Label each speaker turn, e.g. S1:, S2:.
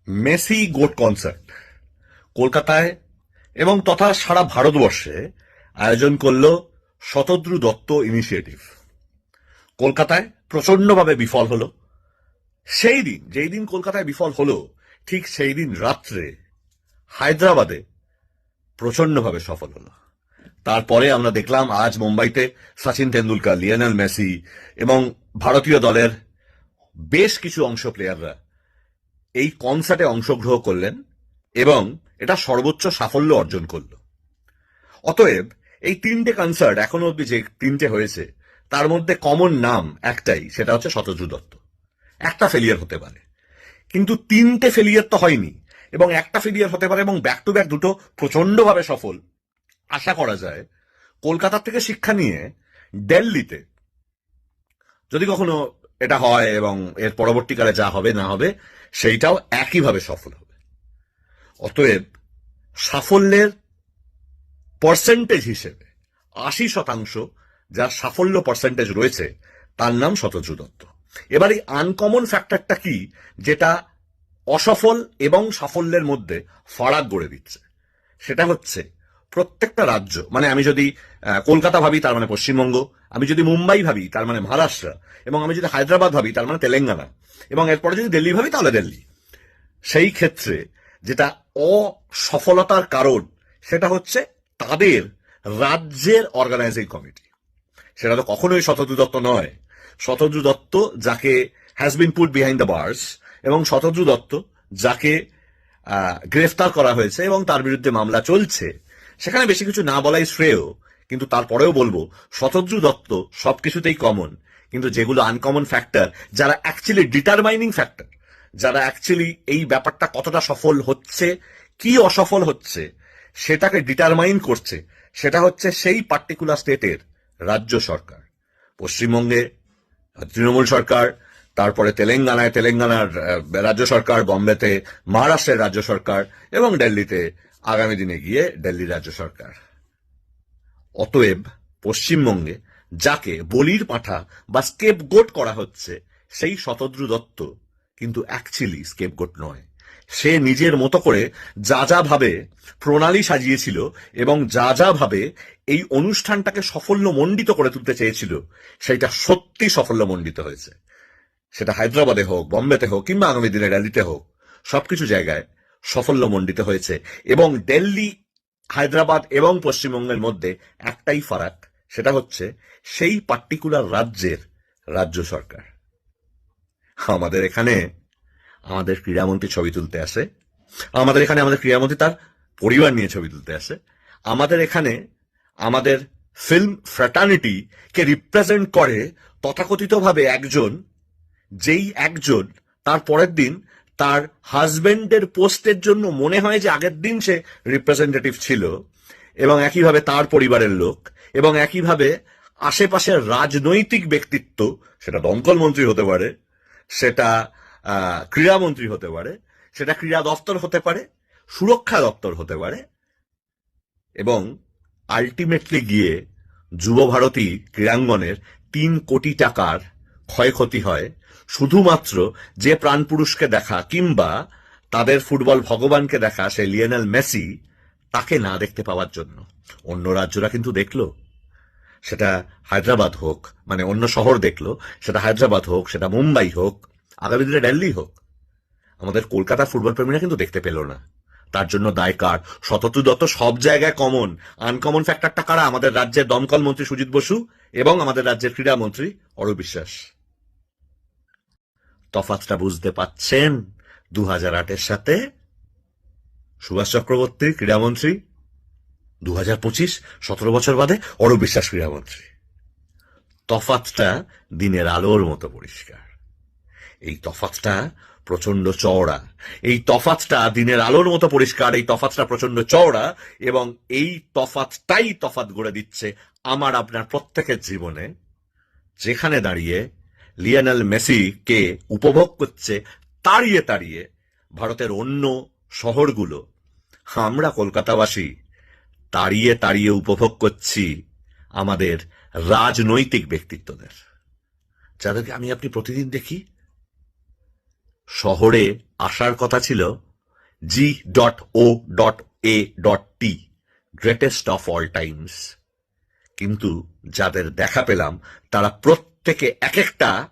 S1: Messi goat concert কলকাতায় এবং তথা সারা ভারতবর্ষে আয়োজন করল শতদ্রু দত্ত ইনিশিয়েটিভ। কলকাতায় প্রচন্ডভাবে বিফল হলো। যেই দিন কলকাতায় বিফল হলো, ঠিক সেই দিন রাত্রে হায়দ্রাবাদে প্রচন্ডভাবে সফল হলো। তারপরে আমরা দেখলাম আজ মুম্বাইতে সচিন তেন্ডুলকর, লিওনেল মেসি এবং ভারতীয় দলের বেশ কিছু প্লেয়াররা এই কনসার্টে অংশগ্রহণ করলেন এবং এটা সর্বোচ্চ সাফল্য অর্জন করল। অতএব এই তিনটে কনসার্ট এখনো অব্দি যে তিনটে হয়েছে তার মধ্যে কমন নাম একটাই, সেটা হচ্ছে শতদ্রু দত্ত। একটা ফেলিয়ার হতে পারে, কিন্তু তিনটে ফেলিয়ার তো হয়নি, এবং একটা ফেলিয়ার হতে পারে এবং ব্যাক টু ব্যাক দুটো প্রচন্ডভাবে সফল। আশা করা যায় কলকাতার থেকে শিক্ষা নিয়ে দিল্লিতে যদি কখনো এটা হয় এবং এর পরবর্তীকালে যা হবে না হবে সেইটাও একইভাবে সফল হবে। অতএব সাফল্যের পার্সেন্টেজ হিসেবে 80% যার সাফল্য পার্সেন্টেজ রয়েছে তার নাম শতদ্রু দত্ত। এবার এই আনকমন ফ্যাক্টরটা কি, যেটা অসফল এবং সাফল্যের মধ্যে ফারাক গড়ে দিচ্ছে? সেটা হচ্ছে প্রত্যেকটা রাজ্য, মানে আমি যদি কলকাতা ভাবি তার মানে পশ্চিমবঙ্গ, আমি যদি মুম্বাই ভাবি তার মানে মহারাষ্ট্র, এবং আমি যদি হায়দ্রাবাদ ভাবি তার মানে তেলেঙ্গানা, এবং এরপরে যদি দিল্লি ভাবি তাহলে দিল্লি। সেই ক্ষেত্রে যেটা অসফলতার কারণ সেটা হচ্ছে তাদের রাজ্যের অর্গানাইজিং কমিটি। সেটা তো কখনোই শতদ্রু দত্ত নয়। শতদ্রু দত্ত যাকে has been put behind the bars, এবং শতদ্রু দত্ত যাকে গ্রেফতার করা হয়েছে এবং তার বিরুদ্ধে মামলা চলছে, সেখানে বেশি কিছু না বলাই শ্রেয়। কিন্তু তারপরেও বলবো শতদ্রু দত্ত সবকিছুতেই কমন, কিন্তু যেগুলো আনকমন ফ্যাক্টর, যারা অ্যাকচুয়ালি ডিটারমাইনিং ফ্যাক্টর, যারা অ্যাকচুয়ালি এই ব্যাপারটা কতটা সফল হচ্ছে কি অসফল হচ্ছে সেটাকে ডিটারমাইন করছে, সেটা হচ্ছে সেই পার্টিকুলার স্টেটের রাজ্য সরকার। পশ্চিমবঙ্গে তৃণমূল সরকার, তারপরে তেলেঙ্গানার রাজ্য সরকার, বম্বেতে মহারাষ্ট্রের রাজ্য সরকার, এবং দিল্লিতে আগামী দিনে গিয়ে দিল্লির রাজ্য সরকার। অতএব পশ্চিমবঙ্গে যাকে বলির পাঁঠা বা স্কেপগোট করা হচ্ছে সেই শতদ্রু দত্ত কিন্তু অ্যাকচুয়ালি স্কেপগোট নয়। সে নিজের মতো করে যা ভাবে প্রণালী সাজিয়েছিল এবং যা ভাবে এই অনুষ্ঠানটাকে সাফল্যমণ্ডিত করে তুলতে চেয়েছিল, সেটা সত্যি সাফল্যমণ্ডিত হয়েছে। সেটা হায়দ্রাবাদে হোক, বম্বেতে হোক, কিংবা আগামী দিনে দিল্লিতে হোক, সবকিছু জায়গায় সাফল্যমণ্ডিত হয়েছে। এবং দিল্লি, হায়দ্রাবাদ এবং পশ্চিমবঙ্গের মধ্যে একটাই ফারাক, সেটা হচ্ছে সেই পার্টিকুলার রাজ্যের রাজ্য সরকার। আমাদের এখানে আমাদের ক্রীড়ামন্ত্রী ছবি তুলতে আসে, আমাদের এখানে আমাদের ক্রীড়ামন্ত্রী তার পরিবার নিয়ে ছবি তুলতে আসে, আমাদের এখানে আমাদের ফিল্ম ফ্র্যাটার্নিটি কে রিপ্রেজেন্ট করে তথাকথিতভাবে একজন, যেই একজন তার পরের দিন তার হাজবেন্ডের পোস্টের জন্য মনে হয় যে আগের দিন সে রিপ্রেজেন্টেটিভ ছিল, এবং একইভাবে তার পরিবারের লোক, এবং একইভাবে আশেপাশের রাজনৈতিক ব্যক্তিত্ব, সেটা দমকল মন্ত্রী হতে পারে, সেটা ক্রীড়ামন্ত্রী হতে পারে, সেটা ক্রীড়া দপ্তর হতে পারে, সুরক্ষা দপ্তর হতে পারে, এবং আলটিমেটলি গিয়ে যুব ভারতী ক্রীড়াঙ্গনের 3 কোটি টাকার ক্ষয়ক্ষতি হয় শুধুমাত্র যে প্রাণপুরুষকে দেখা কিংবা তাদের ফুটবল ভগবানকে দেখা সেই লিওনেল মেসি তাকে না দেখতে পাওয়ার জন্য। অন্য রাজ্যরা কিন্তু দেখলো, সেটা হায়দ্রাবাদ হোক, মানে অন্য শহর দেখলো, সেটা হায়দ্রাবাদ হোক, সেটা মুম্বাই হোক, আগামী দিনে দিল্লি হোক। আমাদের কলকাতা ফুটবল প্রেমীরা কিন্তু দেখতে পেল না। তার জন্য দায় কার? শতদ্রু দত্ত সব জায়গায় কমন। আনকমন ফ্যাক্টরটা কারা? আমাদের রাজ্যের দমকল মন্ত্রী সুজিত বসু এবং আমাদের রাজ্যের ক্রীড়ামন্ত্রী অরূপ বিশ্বাস। তফাৎটা বুঝতে পাচ্ছেন? 2008-এর সাথে সুভাষ চক্রবর্তী ক্রীড়ামন্ত্রী, 2025 17 বছর বাদে অরূপ বিশ্বাস ক্রীড়ামন্ত্রী। তফাৎটা দিনের আলোর মতো পরিষ্কার। এই তফাৎটা প্রচন্ড চওড়া, এই তফাৎটা দিনের আলোর মতো পরিষ্কার, এই তফাৎটা প্রচন্ড চওড়া, এবং এই তফাৎটাই তফাৎ গড়ে দিচ্ছে আমার আপনার প্রত্যেকের জীবনে। যেখানে দাঁড়িয়ে লিওনেল মেসি কে উপভোগ করছে তাড়িয়ে তাড়িয়ে ভারতের অন্য শহরগুলো, আমরা কলকাতাবাসী তাড়িয়ে তাড়িয়ে উপভোগ করছি আমাদের রাজনৈতিক ব্যক্তিত্বদের, যাদেরকে আমি আপনি প্রতিদিন দেখি। শহরে আসার কথা ছিল G.O.A.T, greatest of all Times. কিন্তু যাদের দেখা পেলাম তারা প্রত্যেকে এক একটা